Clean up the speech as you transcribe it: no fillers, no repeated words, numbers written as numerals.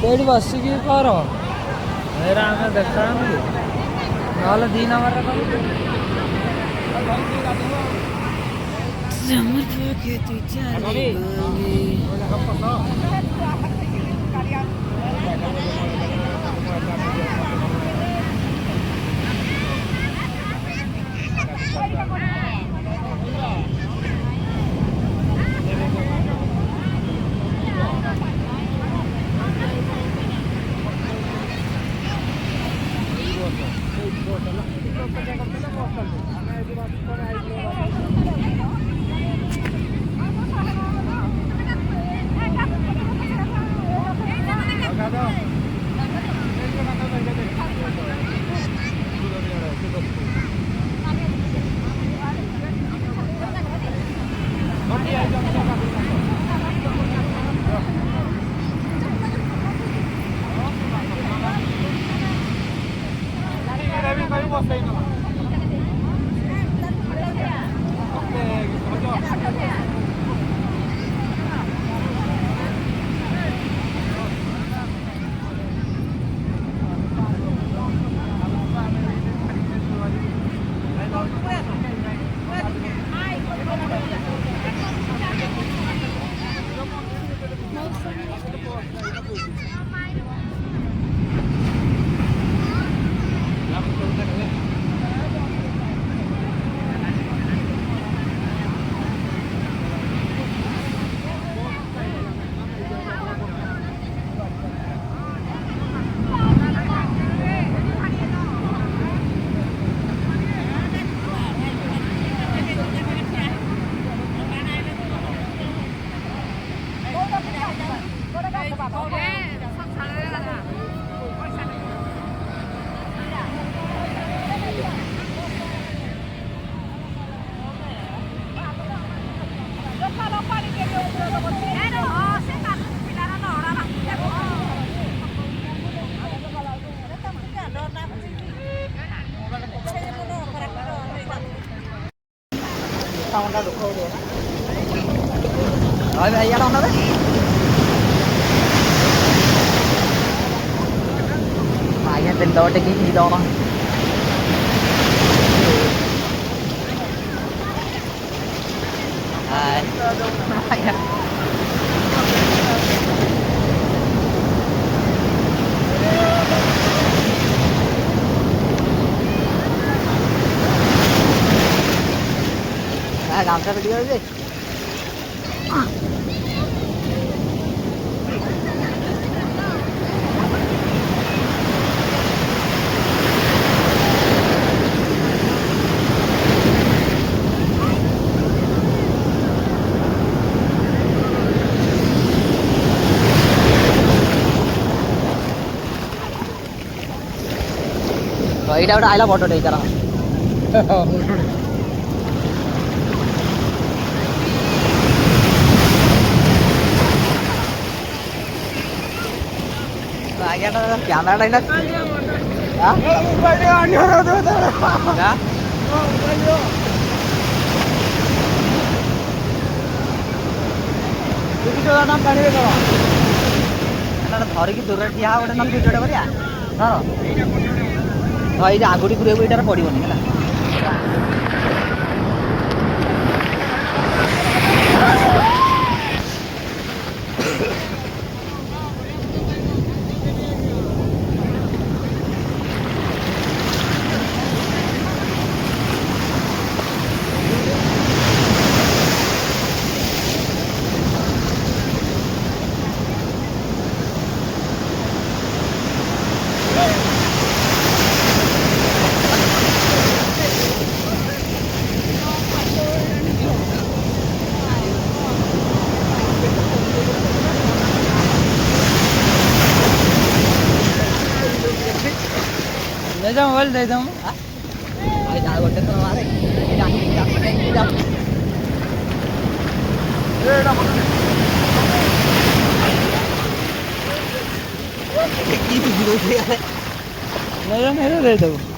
ସେଇଠି ବସିକି କର ଏରା ଆମେ ଦେଖାଉନି ନହେଲେ 2 ନମ୍ବରରେ କରିବୁ। Tình đội cái gì đâu mà làm sao đi đi ଏଇଟା ଗୋଟେ ଆଇଲା ଫଟୋ ଟେ ତାର କ୍ୟାମେରା ଟା ଧରିକି ଦୂରରେ ଠିଆ ଗୋଟେ ନହେଲେ ଭିଡ଼ିଓଟା କରିବା ହଁ ଏଇ ଆଙ୍ଗୁଠି ପୁରେଇବୁ ଏଇଟାରେ ପଡ଼ିବନି ହେଲା मोबाइल दे दूँ गोटे थर मारे नहीं दे दो